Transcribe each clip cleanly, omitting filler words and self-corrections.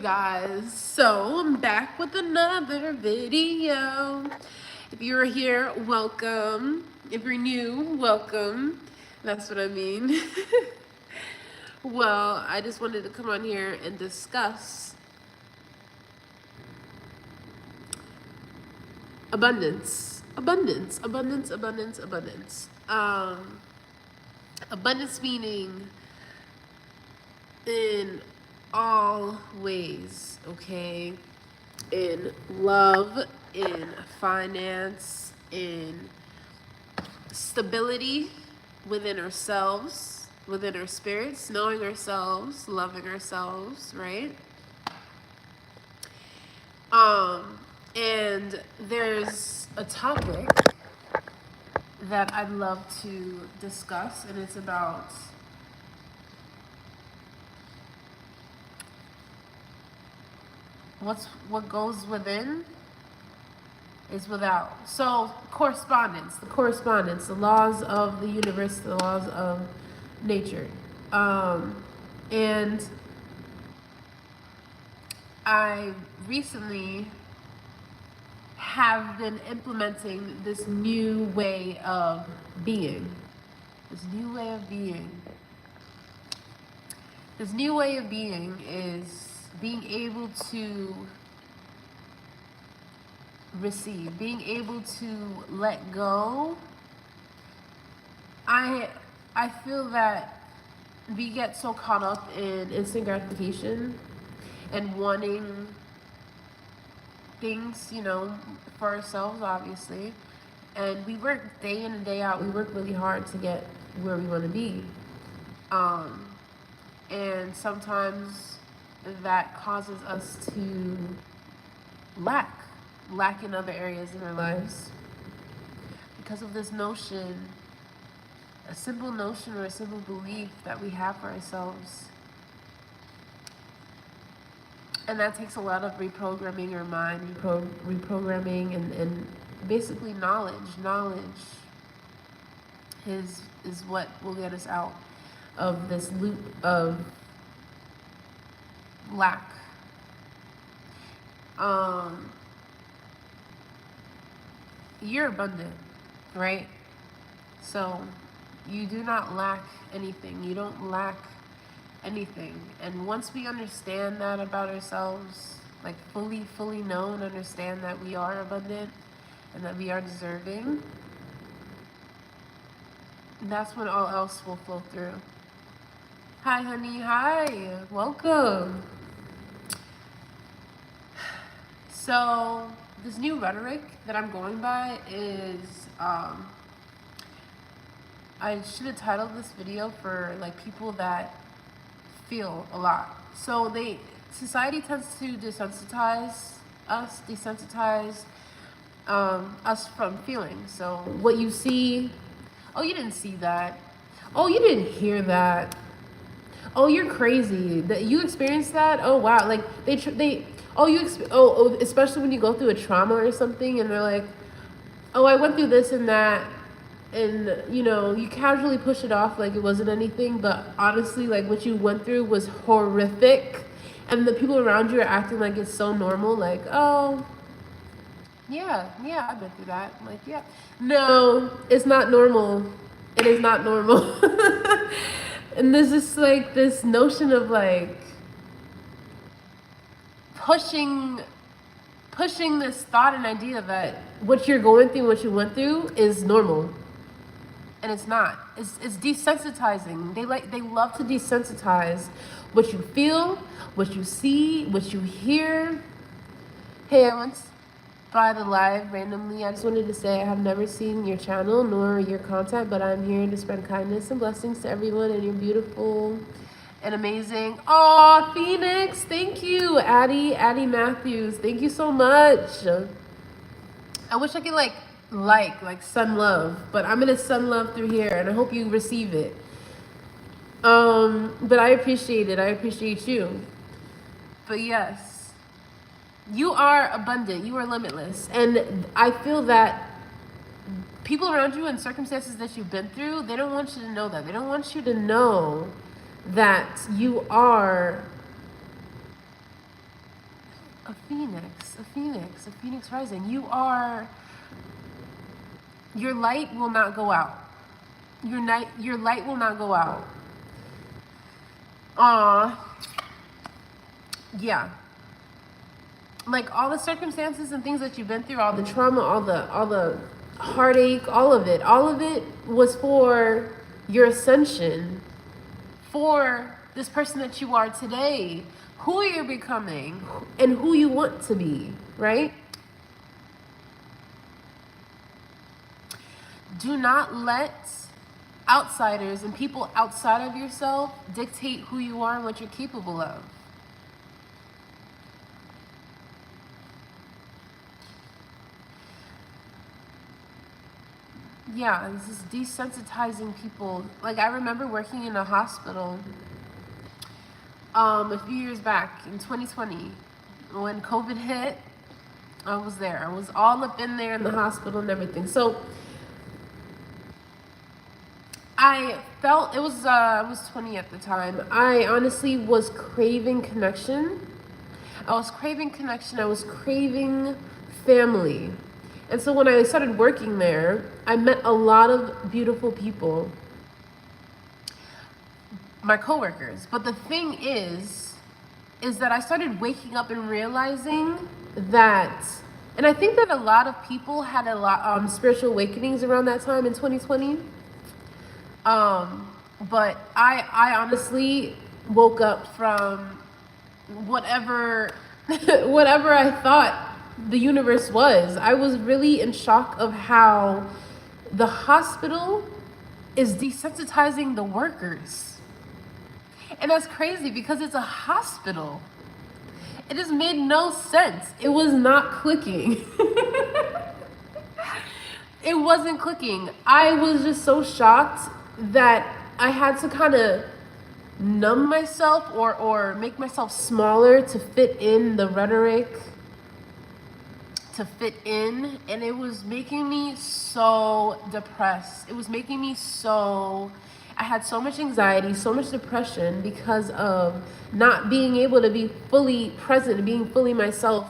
Guys, so I'm back with another video. If you're here, welcome. If you're new, welcome. That's what I mean. Well, I just wanted to come on here and discuss abundance. Abundance meaning in all ways, okay? In love, in finance, in stability within ourselves, within our spirits, knowing ourselves, loving ourselves, right? And there's a topic that I'd love to discuss, and it's about what goes within is without. So the laws of the universe, the laws of nature. And I recently have been implementing this new way of being. This new way of being. This new way of being is being able to receive, being able to let go. I feel that we get so caught up in instant gratification and wanting things, for ourselves, obviously. And we work day in and day out. We work really hard to get where we want to be. And sometimes that causes us to lack in other areas in our lives because of this notion, a simple notion or a simple belief that we have for ourselves. And that takes a lot of reprogramming our mind, reprogramming and basically knowledge. Knowledge is what will get us out of this loop of lack. You're abundant, right? So you do not lack anything. You don't lack anything. And once we understand that about ourselves, like fully know and understand that we are abundant and that we are deserving, that's when all else will flow through. Hi, honey. Hi. Welcome. So this new rhetoric that I'm going by is, I should have titled this video for like people that feel a lot. So society tends to desensitize us from feeling. So what you see, oh, you didn't see that. Oh, you didn't hear that. Oh, you're crazy. That you experienced that? Oh, wow. Like especially when you go through a trauma or something and they're like, oh, I went through this and that, and you casually push it off like it wasn't anything, but honestly, like what you went through was horrific, and the people around you are acting like it's so normal, like, oh yeah, I've been through that. I'm like, yeah. No, it's not normal. It is not normal. And there's just like this notion of like pushing this thought and idea that what you're going through, what you went through is normal. And it's not. It's desensitizing. They love to desensitize what you feel, what you see, what you hear. Hey, I went by the live randomly. I just wanted to say I have never seen your channel nor your content, but I'm here to spread kindness and blessings to everyone, and you're beautiful and amazing. Oh, Phoenix, thank you. Addie Matthews, thank you so much. I wish I could like sun love, but I'm gonna sun love through here, and I hope you receive it. But I appreciate it. I appreciate you. But yes, you are abundant. You are limitless, and I feel that people around you and circumstances that you've been through, they don't want you to know that. They don't want you to know that you are a phoenix rising. Your light will not go out. Your light will not go out. Yeah. Like all the circumstances and things that you've been through, all the trauma, all the heartache, all of it was for your ascension, for this person that you are today, who you're becoming, and who you want to be, right? Do not let outsiders and people outside of yourself dictate who you are and what you're capable of. Yeah, this is desensitizing people. Like, I remember working in a hospital a few years back in 2020 when COVID hit. I was there. I was all up in there in the hospital and everything. So I felt it was I was 20 at the time. I honestly was craving connection. I was craving family. And so when I started working there, I met a lot of beautiful people, my coworkers. But the thing is that I started waking up and realizing that, and I think that a lot of people had a lot spiritual awakenings around that time in 2020. But I honestly woke up from whatever whatever I thought the universe was. I was really in shock of how the hospital is desensitizing the workers. And that's crazy because it's a hospital. It just made no sense. It was not clicking. It wasn't clicking. I was just so shocked that I had to kind of numb myself or make myself smaller to fit in the rhetoric, to fit in, and it was making me so depressed. It was making me I had so much anxiety, so much depression because of not being able to be fully present, being fully myself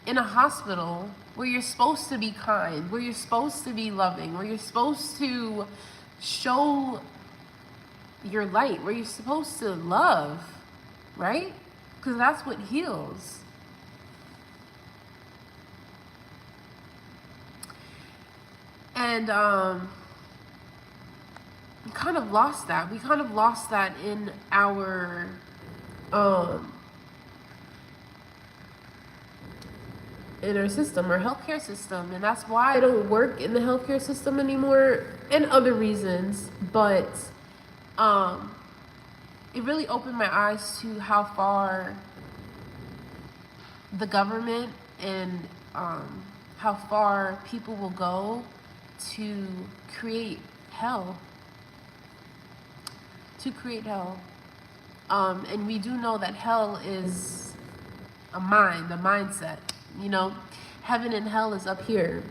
in a hospital where you're supposed to be kind, where you're supposed to be loving, where you're supposed to show your light, where you're supposed to love, right? Because that's what heals. And we kind of lost that. We kind of lost that in our system, our healthcare system. And that's why I don't work in the healthcare system anymore, and other reasons. But it really opened my eyes to how far the government and how far people will go to create hell. And we do know that hell is a mindset. You know, heaven and hell is up here.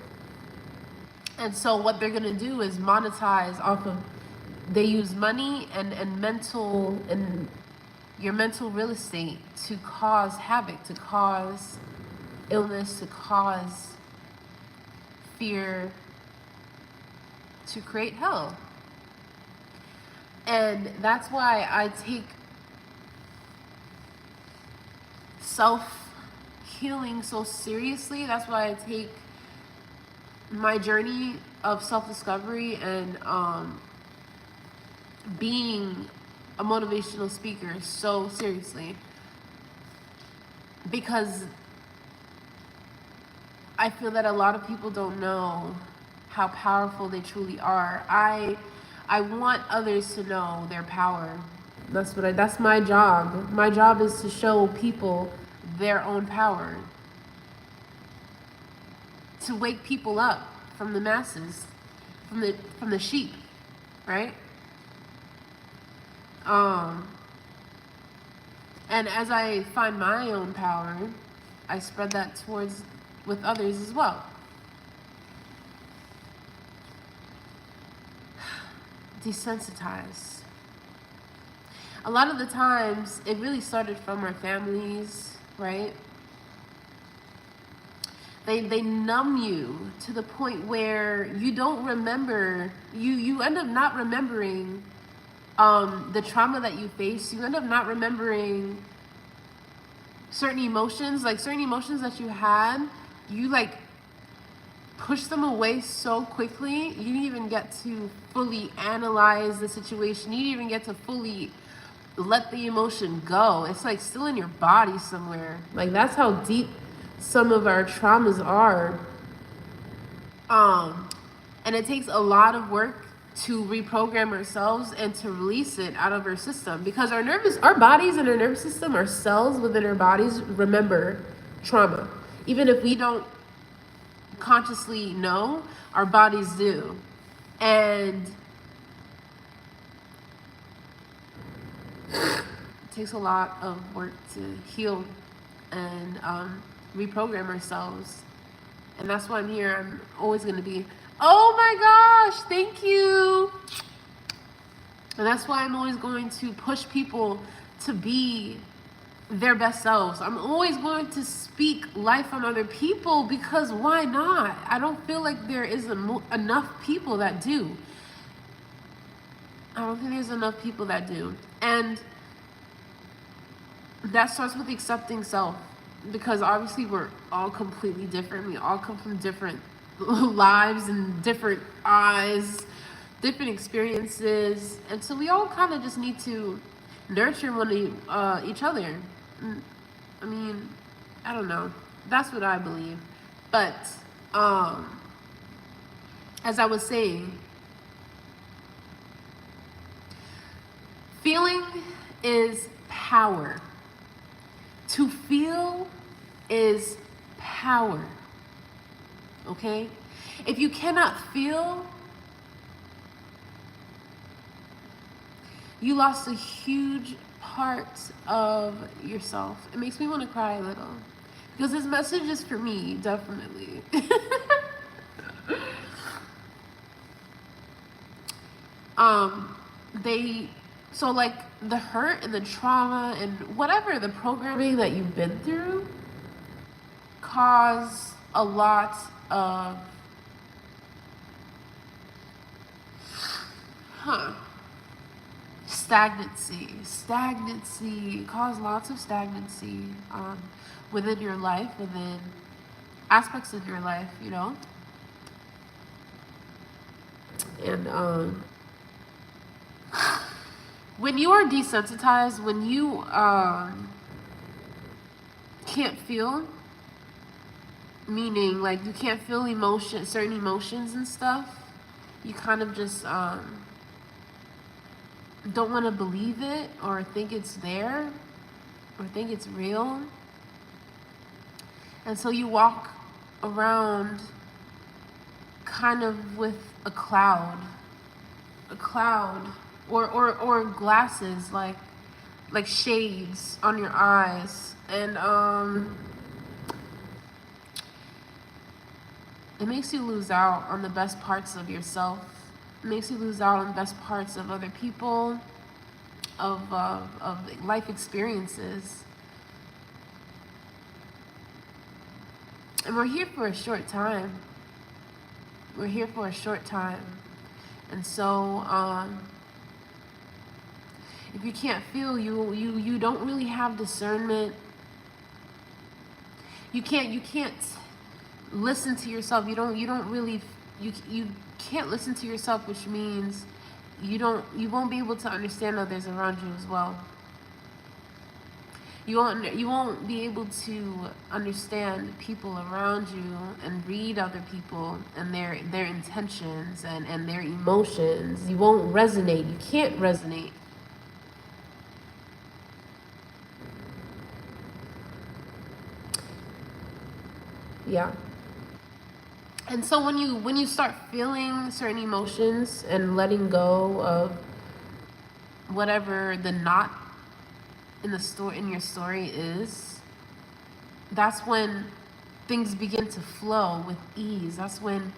And so what they're gonna do is monetize off of, they use money and your mental real estate to cause havoc, to cause illness, to cause fear, to create hell. And that's why I take self-healing so seriously. That's why I take my journey of self-discovery and being a motivational speaker so seriously. Because I feel that a lot of people don't know how powerful they truly are. I want others to know their power. That's my job. My job is to show people their own power. To wake people up from the masses, from the sheep, right? And as I find my own power, I spread that with others as well. Desensitize. A lot of the times, it really started from our families, right? They numb you to the point where you don't remember, you end up not remembering the trauma that you face. You end up not remembering certain emotions, like certain emotions that you had, you like push them away so quickly. You didn't even get to fully analyze the situation. You didn't even get to fully let the emotion go. It's like still in your body somewhere. Like that's how deep some of our traumas are. And it takes a lot of work to reprogram ourselves and to release it out of our system, because our bodies and our nervous system, our cells within our bodies remember trauma. Even if we don't consciously know, our bodies do. And it takes a lot of work to heal and reprogram ourselves. And that's why I'm here. I'm always going to be, oh my gosh, thank you. And that's why I'm always going to push people to be their best selves. I'm always going to speak life on other people, because why not? I don't feel like there is enough people that do. I don't think there's enough people that do. And that starts with accepting self, because obviously we're all completely different. We all come from different lives and different eyes, different experiences, and so we all kind of just need to nurture each other. I mean, I don't know. That's what I believe. But as I was saying, feeling is power. To feel is power. Okay? If you cannot feel, you lost a huge part of yourself. It makes me want to cry a little, because this message is for me, definitely. So like the hurt and the trauma and whatever the programming that you've been through cause a lot of stagnancy, cause lots of stagnancy within your life, within aspects of your life, you know. And when you are desensitized, when you can't feel, meaning like you can't feel certain emotions and stuff, you kind of just don't want to believe it, or think it's there, or think it's real. And so you walk around kind of with a cloud, or glasses, like shades on your eyes. And it makes you lose out on the best parts of yourself. It makes you lose out on the best parts of other people, of life experiences. And we're here for a short time. We're here for a short time. And so if you can't feel, you don't really have discernment. You can't listen to yourself. You can't listen to yourself, which means you won't be able to understand others around you as well. You won't be able to understand people around you and read other people and their intentions and their emotions. You won't resonate. You can't resonate. Yeah. And so when you start feeling certain emotions and letting go of whatever the knot in your story is, that's when things begin to flow with ease. That's when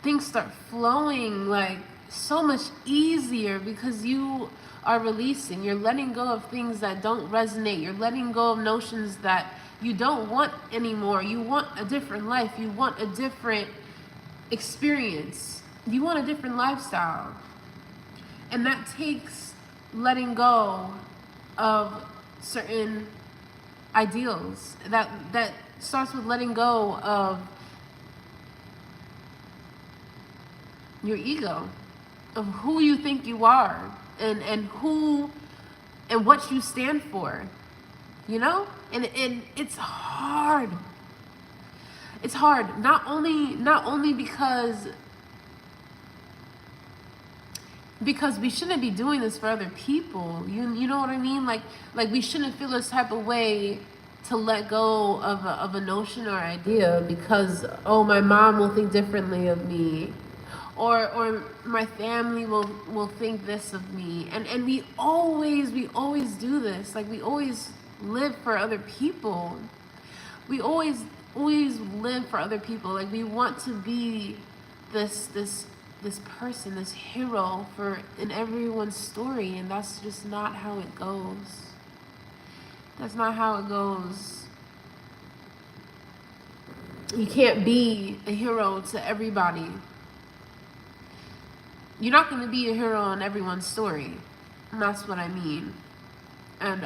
things start flowing like so much easier because you are releasing. You're letting go of things that don't resonate. You're letting go of notions that you don't want anymore. You want a different life. You want a different experience. You want a different lifestyle. And that takes letting go of certain ideals. That starts with letting go of your ego, of who you think you are, and who and what you stand for, you know? And it's hard. It's hard. Not only because we shouldn't be doing this for other people. You know what I mean? Like we shouldn't feel this type of way to let go of a notion or idea because, oh, my mom will think differently of me, or my family will think this of me. And we always do this. Like, we always live for other people. We always live for other people. Like, we want to be this person, this hero in everyone's story, and that's just not how it goes. That's not how it goes. You can't be a hero to everybody. You're not going to be a hero in everyone's story, and that's what I mean. And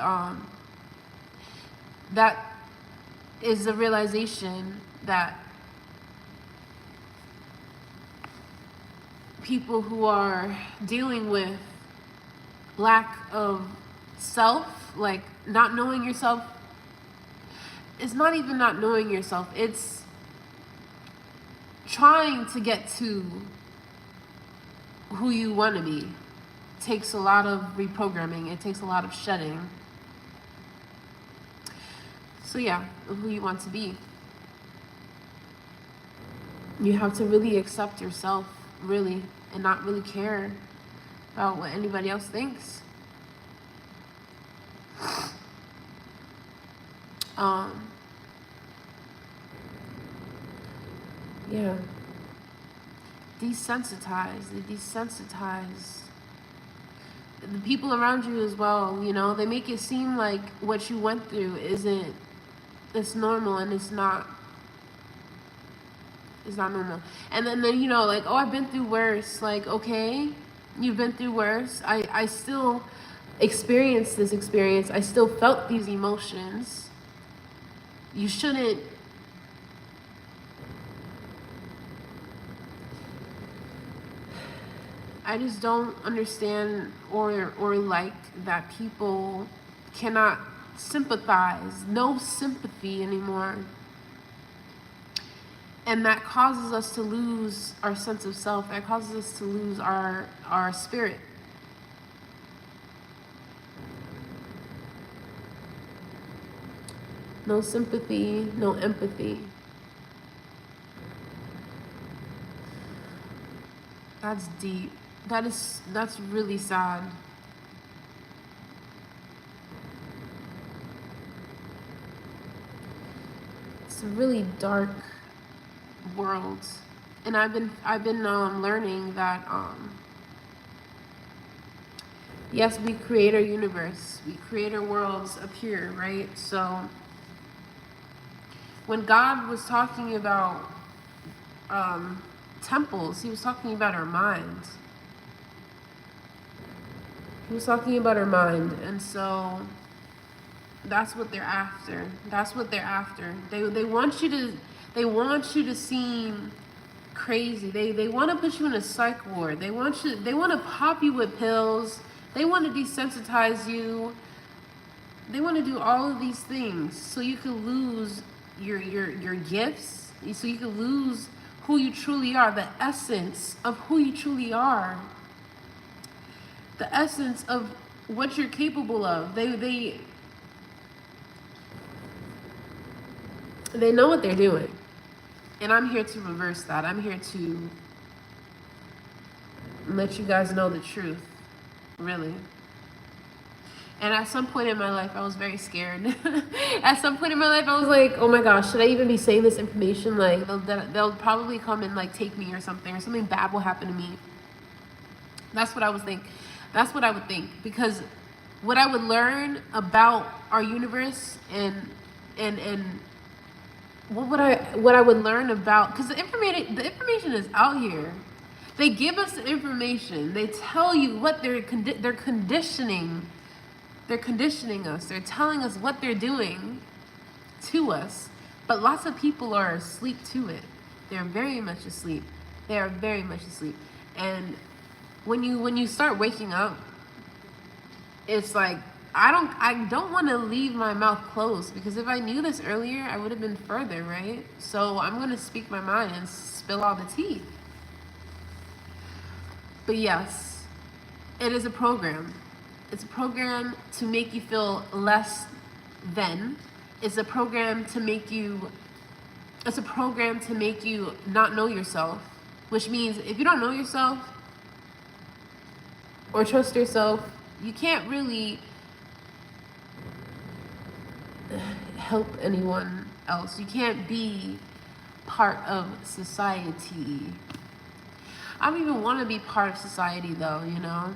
that is the realization that people who are dealing with lack of self, like not knowing yourself, it's not even not knowing yourself, it's trying to get to who you want to be. It takes a lot of reprogramming, it takes a lot of shedding. So yeah, who you want to be. You have to really accept yourself, really, and not really care about what anybody else thinks. Yeah. Desensitize the people around you as well. You know, they make it seem like what you went through it's normal, and it's not normal. And then you know, like, oh, I've been through worse. Like, okay, you've been through worse. I still experienced this experience. I still felt these emotions. You shouldn't I just don't understand or like that people cannot sympathize. No sympathy anymore. And that causes us to lose our sense of self. That causes us to lose our spirit. No sympathy, no empathy. That's deep. That's really sad. It's a really dark world. And I've been learning that yes, we create our universe. We create our worlds up here, right? So when God was talking about temples, he was talking about our mind. He was talking about our mind, and so that's what they're after. That's what they're after. They want you to seem crazy. They want to put you in a psych ward. They want to pop you with pills. They want to desensitize you. They want to do all of these things so you can lose your gifts, so you can lose who you truly are, the essence of who you truly are, the essence of what you're capable of. They know what they're doing, and I'm here to reverse that. I'm here to let you guys know the truth, really. And at some point in my life, I was very scared. At some point in my life, I was like, oh my gosh, should I even be saying this information? Like, they'll probably come and like take me or something bad will happen to me. That's what I was think. That's what I would think, because what I would learn about our universe, and what I would learn about, because the information is out here. They give us the information. They tell you what they're conditioning. They're conditioning us. They're telling us what they're doing to us. But lots of people are asleep to it. They're very much asleep. They are very much asleep. And when you start waking up, it's like I don't want to leave my mouth closed, because if I knew this earlier, I would have been further, right? So I'm going to speak my mind and spill all the tea. But yes, it is a program. It's a program to make you feel less than. It's a program to make you not know yourself, which means if you don't know yourself or trust yourself, you can't really help anyone else. You can't be part of society. I don't even want to be part of society though, you know?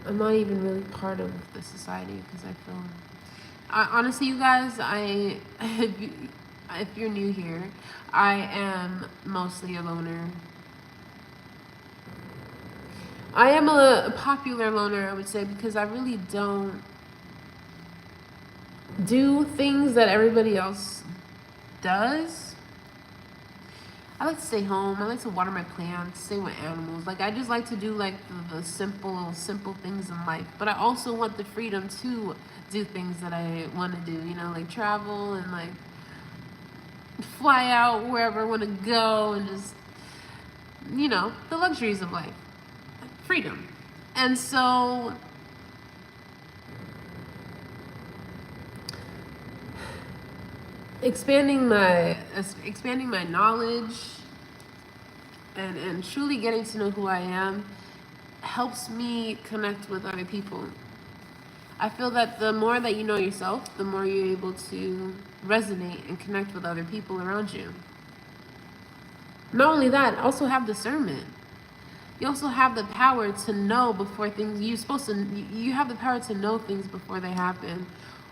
I'm not even really part of the society, because I feel, honestly, you guys, if you're new here, I am mostly a loner. I am a popular loner, I would say, because I really don't do things that everybody else does. I like to stay home. I like to water my plants, stay with animals. Like, I just like to do like the simple things in life. But I also want the freedom to do things that I want to do, you know, like travel and like fly out wherever I want to go, and just, you know, the luxuries of life. Freedom. And so expanding my knowledge and truly getting to know who I am helps me connect with other people. I feel that the more that you know yourself, the more you're able to resonate and connect with other people around you. Not only that, also have discernment. You also have the power to know before things, you have the power to know things before they happen,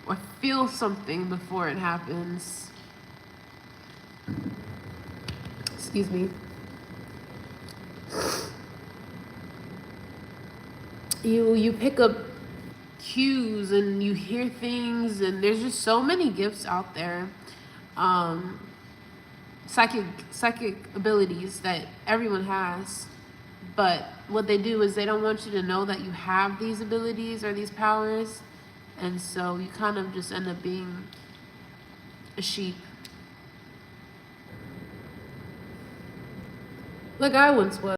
or feel something before it happens. Excuse me. You pick up cues and you hear things, and there's just so many gifts out there. Um, psychic abilities that everyone has. But what they do is they don't want you to know that you have these abilities or these powers. And so you kind of just end up being a sheep. Like I once was.